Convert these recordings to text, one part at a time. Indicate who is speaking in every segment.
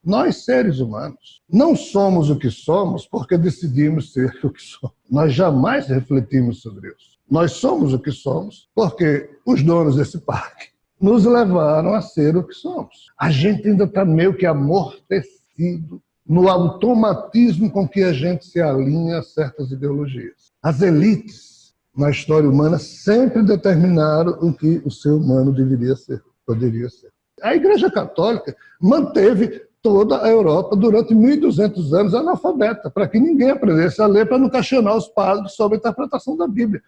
Speaker 1: Nós, seres humanos, não somos o que somos porque decidimos ser o que somos. Nós jamais refletimos sobre isso. Nós somos o que somos porque os donos desse parque nos levaram a ser o que somos. A gente ainda está meio que amortecido no automatismo com que a gente se alinha a certas ideologias. As elites na história humana sempre determinaram o que o ser humano deveria ser, poderia ser. A Igreja Católica manteve toda a Europa durante 1.200 anos analfabeta, para que ninguém aprendesse a ler, para não questionar os padres sobre a interpretação da Bíblia.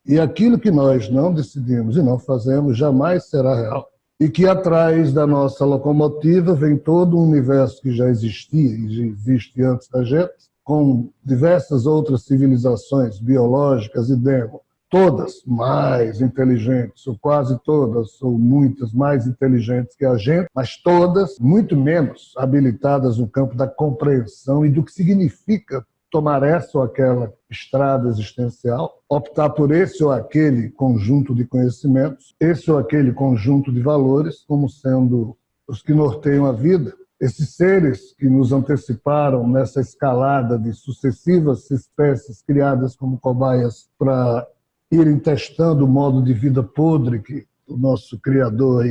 Speaker 1: E aquilo que nós não decidimos e não fazemos jamais será real. E que atrás da nossa locomotiva vem todo um universo que já existia e já existe antes da gente, com diversas outras civilizações biológicas e demo, todas mais inteligentes, ou quase todas, ou muitas mais inteligentes que a gente, mas todas muito menos habilitadas no campo da compreensão e do que significa tomar essa ou aquela estrada existencial, optar por esse ou aquele conjunto de conhecimentos, esse ou aquele conjunto de valores como sendo os que norteiam a vida. Esses seres que nos anteciparam nessa escalada de sucessivas espécies criadas como cobaias para irem testando o modo de vida podre que o nosso Criador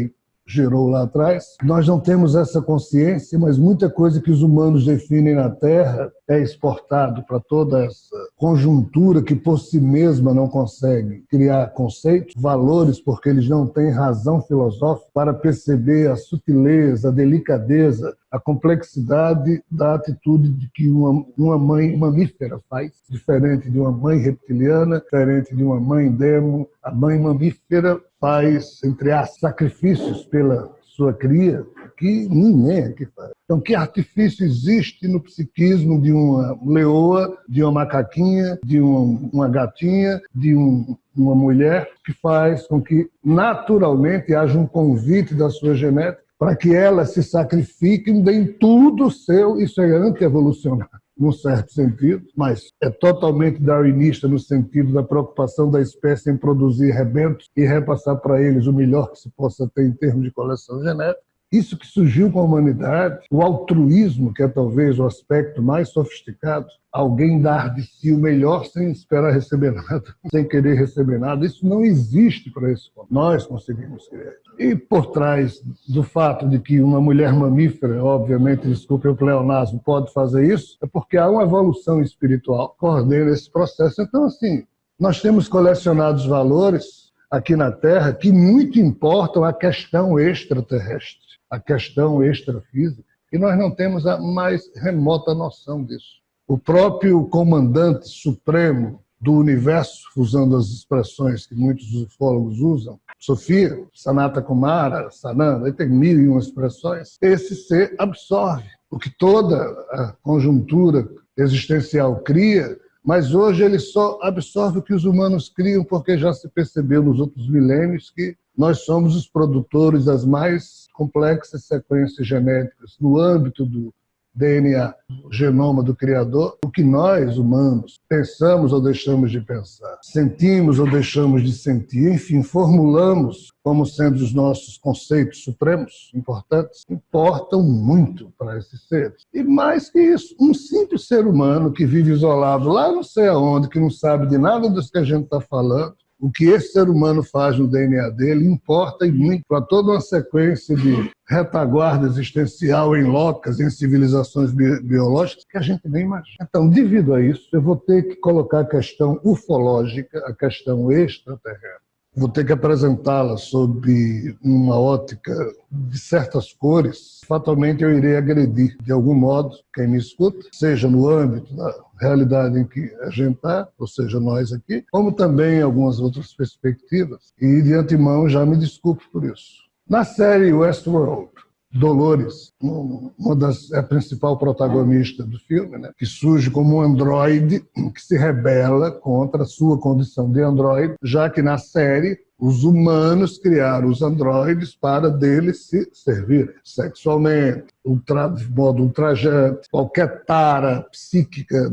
Speaker 1: gerou lá atrás. Nós não temos essa consciência, mas muita coisa que os humanos definem na Terra é exportado para toda essa conjuntura que por si mesma não consegue criar conceitos, valores, porque eles não têm razão filosófica para perceber a sutileza, a delicadeza, a complexidade da atitude de que uma mãe mamífera faz, diferente de uma mãe reptiliana, diferente de uma mãe demo. A mãe mamífera faz, entre aspas, sacrifícios pela sua cria, que ninguém aqui faz. Então, que artifício existe no psiquismo de uma leoa, de uma macaquinha, de uma gatinha, de uma mulher, que faz com que, naturalmente, haja um convite da sua genética para que ela se sacrifique e dê tudo seu? Isso é anti-evolucionário, num certo sentido, mas é totalmente darwinista no sentido da preocupação da espécie em produzir rebentos e repassar para eles o melhor que se possa ter em termos de coleção genética. Isso que surgiu com a humanidade, o altruísmo, que é talvez o aspecto mais sofisticado, alguém dar de si o melhor sem esperar receber nada, sem querer receber nada, isso não existe para esse ponto. Nós conseguimos criar. E por trás do fato de que uma mulher mamífera, obviamente, desculpe o pleonasmo, pode fazer isso, é porque há uma evolução espiritual que coordena esse processo. Então, assim, nós temos colecionado os valores aqui na Terra que muito importam a questão extraterrestre, a questão extrafísica, e nós não temos a mais remota noção disso. O próprio comandante supremo do universo, usando as expressões que muitos ufólogos usam, Sofia, Sanata Kumara, Sananda, tem 1001 expressões, esse ser absorve o que toda a conjuntura existencial cria, mas hoje ele só absorve o que os humanos criam, porque já se percebeu nos outros milênios que nós somos os produtores das mais complexas sequências genéticas no âmbito do DNA, o genoma do Criador. O que nós, humanos, pensamos ou deixamos de pensar, sentimos ou deixamos de sentir, enfim, formulamos como sendo os nossos conceitos supremos importantes, importam muito para esses seres. E mais que isso, um simples ser humano que vive isolado lá não sei aonde, que não sabe de nada disso que a gente está falando, o que esse ser humano faz no DNA dele importa e muito para toda uma sequência de retaguarda existencial em locas, em civilizações biológicas que a gente nem imagina. Então, devido a isso, eu vou ter que colocar a questão ufológica, a questão extraterrestre. Vou ter que apresentá-la sob uma ótica de certas cores. Fatalmente eu irei agredir, de algum modo, quem me escuta, seja no âmbito da realidade em que a gente está, ou seja, nós aqui, como também algumas outras perspectivas. E, de antemão, já me desculpo por isso. Na série Westworld, Dolores, é a principal protagonista do filme, né, que surge como um androide que se rebela contra a sua condição de androide, já que na série os humanos criaram os androides para deles se servirem sexualmente, de modo ultrajante. Qualquer tara psíquica,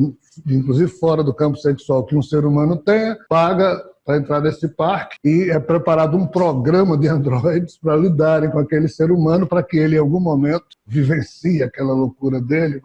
Speaker 1: inclusive fora do campo sexual, que um ser humano tenha, paga para entrar nesse parque e é preparado um programa de androides para lidarem com aquele ser humano para que ele, em algum momento, vivencie aquela loucura dele.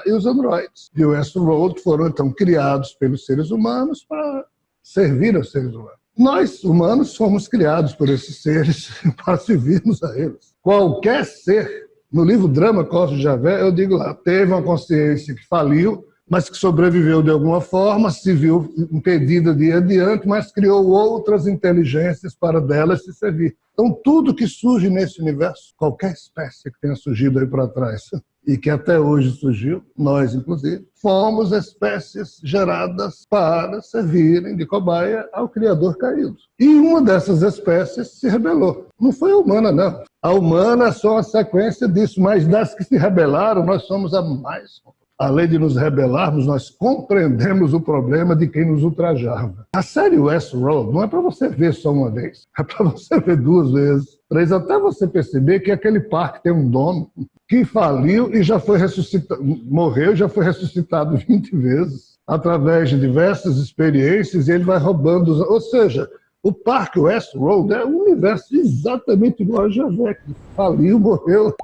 Speaker 1: E os androides de Westworld foram, então, criados pelos seres humanos para servir aos seres humanos. Nós, humanos, fomos criados por esses seres para servirmos a eles. Qualquer ser, no livro Drama Cosmos de Javé, eu digo lá, teve uma consciência que faliu, mas que sobreviveu de alguma forma, se viu impedida de ir adiante, mas criou outras inteligências para delas se servir. Então, tudo que surge nesse universo, qualquer espécie que tenha surgido aí para trás, e que até hoje surgiu, nós inclusive, fomos espécies geradas para servirem de cobaia ao Criador caído. E uma dessas espécies se rebelou. Não foi a humana, não. A humana é só uma sequência disso, mas das que se rebelaram, nós somos a mais. Além de nos rebelarmos, nós compreendemos o problema de quem nos ultrajava. A série Westworld não é para você ver só uma vez, é para você ver 2 vezes, 3, até você perceber que aquele parque tem um dono que faliu e já foi ressuscitado, morreu e já foi ressuscitado 20 vezes, através de diversas experiências, e ele vai roubando. Ou seja, o parque Westworld é um universo exatamente igual a Javé, que faliu, morreu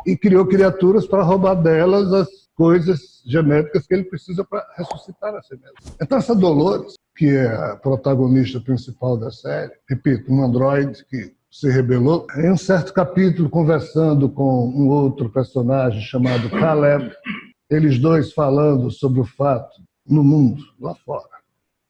Speaker 1: e criou criaturas para roubar delas as coisas genéticas que ele precisa para ressuscitar a si mesmo. Então essa Dolores, que é a protagonista principal da série, repito, um androide que se rebelou, em um certo capítulo, conversando com um outro personagem chamado Caleb, eles dois falando sobre o fato, no mundo, lá fora,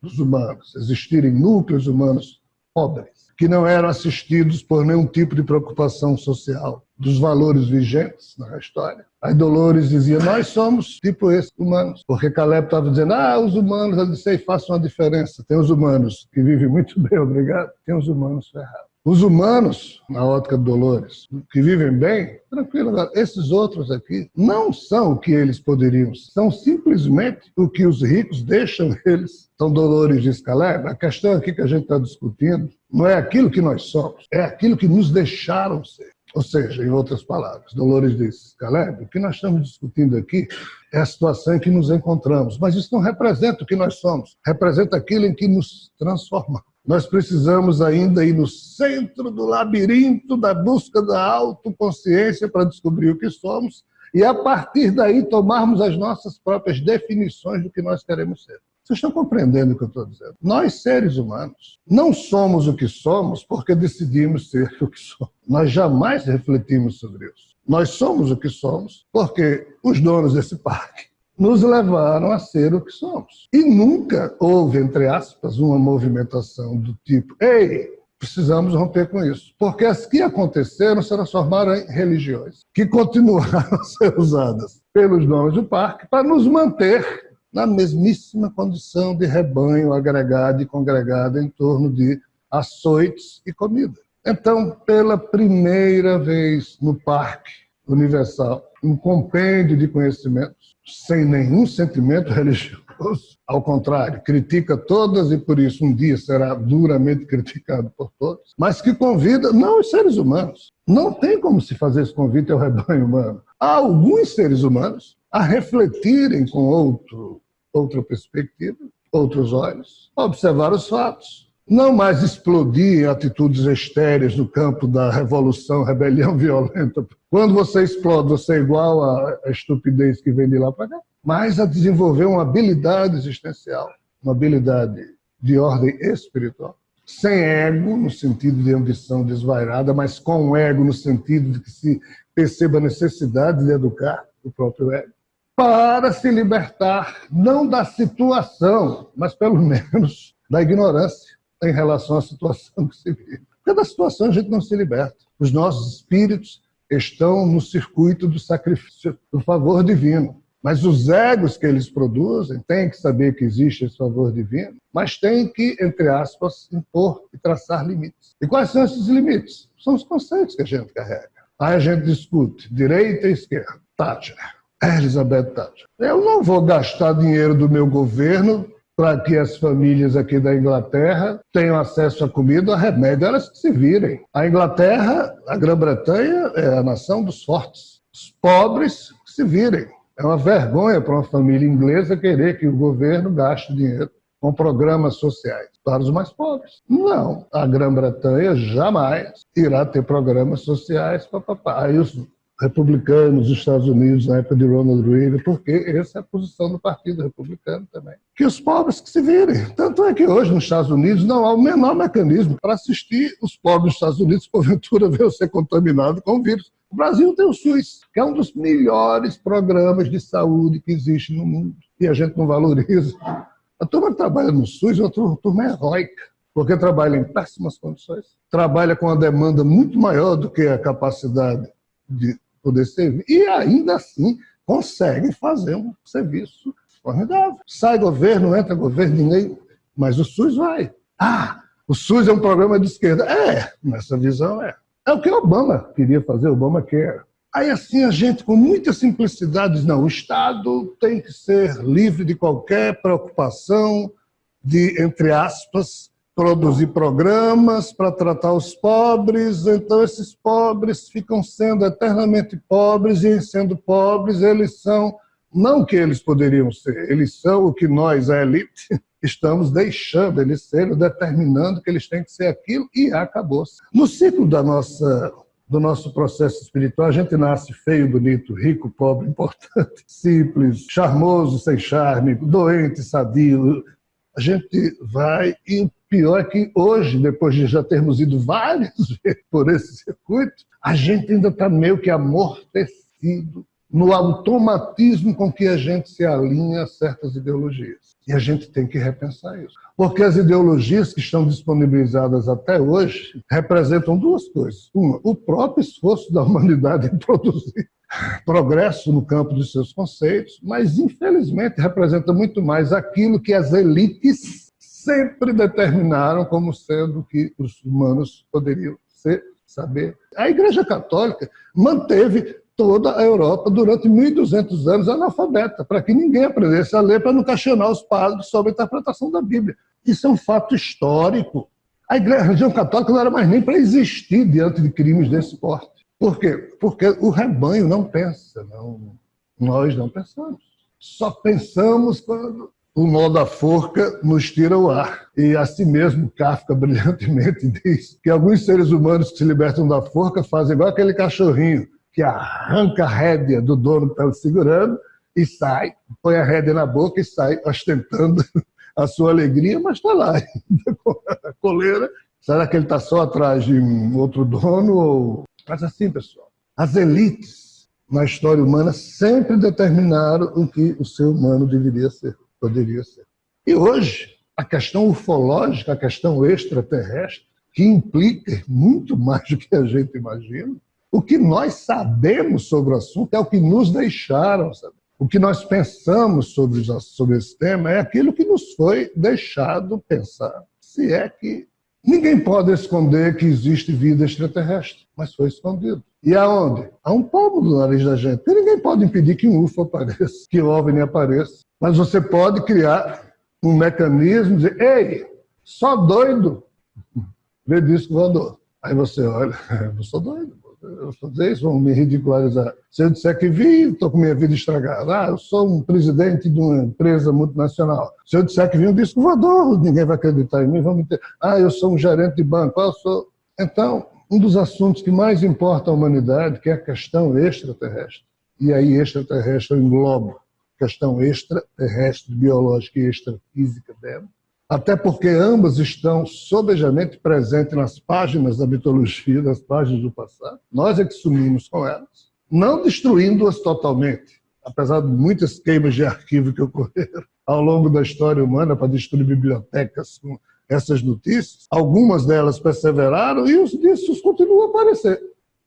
Speaker 1: dos humanos, existirem núcleos humanos pobres, que não eram assistidos por nenhum tipo de preocupação social dos valores vigentes na história. Aí Dolores dizia, nós somos tipo esses humanos. Porque Caleb estava dizendo, os humanos, eu disse, façam a diferença. Tem os humanos que vivem muito bem, obrigado. Tem os humanos ferrados. Os humanos, na ótica de Dolores, que vivem bem, tranquilo, agora, esses outros aqui não são o que eles poderiam ser, são simplesmente o que os ricos deixam eles. Então Dolores diz, Caleb, a questão aqui que a gente está discutindo não é aquilo que nós somos, é aquilo que nos deixaram ser. Ou seja, em outras palavras, Dolores diz, Caleb, o que nós estamos discutindo aqui é a situação em que nos encontramos, mas isso não representa o que nós somos, representa aquilo em que nos transformamos. Nós precisamos ainda ir no centro do labirinto da busca da autoconsciência para descobrir o que somos e, a partir daí, tomarmos as nossas próprias definições do que nós queremos ser. Vocês estão compreendendo o que eu estou dizendo? Nós, seres humanos, não somos o que somos porque decidimos ser o que somos. Nós jamais refletimos sobre isso. Nós somos o que somos porque os donos desse parque nos levaram a ser o que somos. E nunca houve, entre aspas, uma movimentação do tipo, precisamos romper com isso. Porque as que aconteceram se transformaram em religiões, que continuaram a ser usadas pelos donos do parque para nos manter na mesmíssima condição de rebanho agregado e congregado em torno de açoites e comida. Então, pela primeira vez no Parque Universal, um compêndio de conhecimentos, sem nenhum sentimento religioso, ao contrário, critica todas e por isso um dia será duramente criticado por todos, mas que convida, não os seres humanos, não tem como se fazer esse convite ao rebanho humano. Há alguns seres humanos a refletirem com outra perspectiva, outros olhos, observar os fatos. Não mais explodir em atitudes estéreis no campo da revolução, rebelião violenta. Quando você explode, você é igual à estupidez que vem de lá para cá. Mas a desenvolver uma habilidade existencial, uma habilidade de ordem espiritual. Sem ego, no sentido de ambição desvairada, mas com ego no sentido de que se perceba a necessidade de educar o próprio ego, para se libertar, não da situação, mas pelo menos da ignorância em relação à situação que se vive. Porque da situação a gente não se liberta. Os nossos espíritos estão no circuito do sacrifício, do favor divino. Mas os egos que eles produzem têm que saber que existe esse favor divino, mas têm que, entre aspas, impor e traçar limites. E quais são esses limites? São os conceitos que a gente carrega. Aí a gente discute direita e esquerda. Thatcher. Elizabeth Thatcher. Eu não vou gastar dinheiro do meu governo para que as famílias aqui da Inglaterra tenham acesso a comida, a remédio, elas que se virem. A Inglaterra, a Grã-Bretanha, é a nação dos fortes. Os pobres que se virem. É uma vergonha para uma família inglesa querer que o governo gaste dinheiro com programas sociais para os mais pobres. Não, a Grã-Bretanha jamais irá ter programas sociais para papá. Aí os republicanos dos Estados Unidos, na época de Ronald Reagan, porque essa é a posição do Partido Republicano também. Que os pobres que se virem. Tanto é que hoje nos Estados Unidos não há o menor mecanismo para assistir os pobres dos Estados Unidos, porventura, venham ser contaminados com o vírus. O Brasil tem o SUS, que é um dos melhores programas de saúde que existe no mundo, e a gente não valoriza. A turma que trabalha no SUS é uma turma heróica, porque trabalha em péssimas condições, trabalha com uma demanda muito maior do que a capacidade de poder servir, e ainda assim consegue fazer um serviço formidável. Sai governo, entra governo, ninguém, mas o SUS vai. Ah, o SUS é um programa de esquerda. É, nessa visão é. É o que Obama queria fazer, Obamacare. Aí assim a gente, com muita simplicidade, diz, não, o Estado tem que ser livre de qualquer preocupação de, entre aspas, produzir programas para tratar os pobres, então esses pobres ficam sendo eternamente pobres, e em sendo pobres eles são, não o que eles poderiam ser, eles são o que nós, a elite, estamos deixando eles serem, determinando que eles têm que ser aquilo, e acabou-se. No ciclo do nosso processo espiritual, a gente nasce feio, bonito, rico, pobre, importante, simples, charmoso, sem charme, doente, sadio. A gente vai, e o pior é que hoje, depois de já termos ido várias vezes por esse circuito, a gente ainda está meio que amortecido no automatismo com que a gente se alinha a certas ideologias. E a gente tem que repensar isso. Porque as ideologias que estão disponibilizadas até hoje representam duas coisas. Uma, o próprio esforço da humanidade em produzir progresso no campo dos seus conceitos, mas, infelizmente, representa muito mais aquilo que as elites sempre determinaram como sendo o que os humanos poderiam ser, saber. A Igreja Católica manteve toda a Europa durante 1.200 anos analfabeta, para que ninguém aprendesse a ler, para não questionar os padres sobre a interpretação da Bíblia. Isso é um fato histórico. A religião católica não era mais nem para existir diante de crimes desse porte. Por quê? Porque o rebanho não pensa, não. Nós não pensamos. Só pensamos quando o nó da forca nos tira o ar. E assim mesmo Kafka brilhantemente diz que alguns seres humanos que se libertam da forca fazem igual aquele cachorrinho que arranca a rédea do dono que está segurando e sai, põe a rédea na boca e sai ostentando a sua alegria, mas está lá ainda com a coleira. Será que ele está só atrás de um outro dono? Mas assim, pessoal, as elites na história humana sempre determinaram o que o ser humano deveria ser, poderia ser. E hoje, a questão ufológica, a questão extraterrestre, que implica muito mais do que a gente imagina, o que nós sabemos sobre o assunto é o que nos deixaram saber. O que nós pensamos sobre esse tema é aquilo que nos foi deixado pensar. Se é que ninguém pode esconder que existe vida extraterrestre, mas foi escondido. E aonde? Há um palmo do nariz da gente. Porque ninguém pode impedir que um UFO apareça, que o OVNI apareça. Mas você pode criar um mecanismo de dizer, ei, só doido vê disco voador. Aí você olha, eu sou doido. Eu vou fazer isso, vão me ridicularizar. Se eu disser que vi, estou com minha vida estragada. Ah, eu sou um presidente de uma empresa multinacional. Se eu disser que vi um disco voador, ninguém vai acreditar em mim. Vão me ter... Ah, eu sou um gerente de banco. Ah, eu sou... Então, um dos assuntos que mais importa à humanidade, que é a questão extraterrestre. E aí extraterrestre eu englobo questão extraterrestre, biológica e extrafísica dela. Até porque ambas estão sobejamente presentes nas páginas da mitologia, nas páginas do passado. Nós é que sumimos com elas, não destruindo-as totalmente, apesar de muitas queimas de arquivo que ocorreram ao longo da história humana para destruir bibliotecas com essas notícias. Algumas delas perseveraram e os discos continuam a aparecer.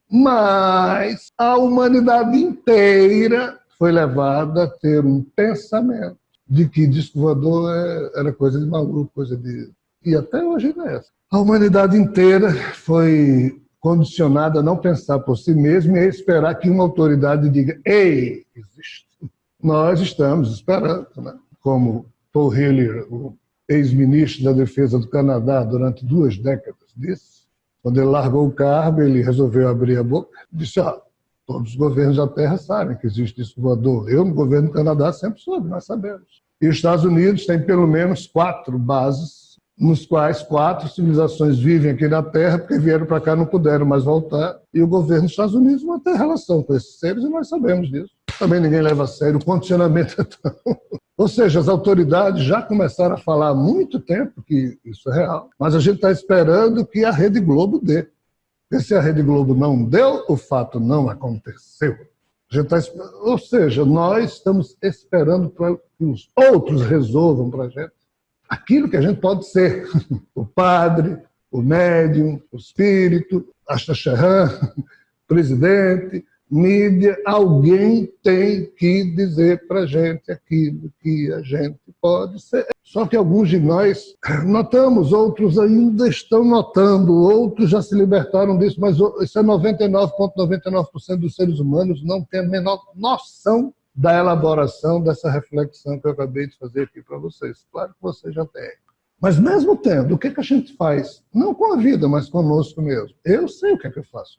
Speaker 1: Mas a humanidade inteira foi levada a ter um pensamento de que disco voador era coisa de maluco, coisa de... E até hoje ainda é essa. A humanidade inteira foi condicionada a não pensar por si mesma e a esperar que uma autoridade diga, ei, existe. Nós estamos esperando, né? Como Paul Hillyer, o ex-ministro da Defesa do Canadá durante 2 décadas, disse, quando ele largou o cargo, ele resolveu abrir a boca, disse, todos os governos da Terra sabem que existe disco voador. Eu, no governo do Canadá, sempre soube, nós sabemos. E os Estados Unidos têm pelo menos 4 bases, nos quais 4 civilizações vivem aqui na Terra, porque vieram para cá, não puderam mais voltar, e o governo dos Estados Unidos não tem relação com esses seres, e nós sabemos disso. Também ninguém leva a sério, o condicionamento é tão... Ou seja, as autoridades já começaram a falar há muito tempo que isso é real, mas a gente está esperando que a Rede Globo dê. E se a Rede Globo não deu, o fato não aconteceu. A gente ou seja, nós estamos esperando para que os outros resolvam para a gente aquilo que a gente pode ser. O padre, o médium, o espírito, a xaxerrã, o presidente, mídia, alguém tem que dizer para a gente aquilo que a gente pode ser. Só que alguns de nós notamos, outros ainda estão notando, outros já se libertaram disso, mas isso é 99,99% dos seres humanos não tem a menor noção da elaboração dessa reflexão que eu acabei de fazer aqui para vocês. Claro que vocês já têm. Mas mesmo tendo, o que a gente faz? Não com a vida, mas conosco mesmo. Eu sei o que é que eu faço.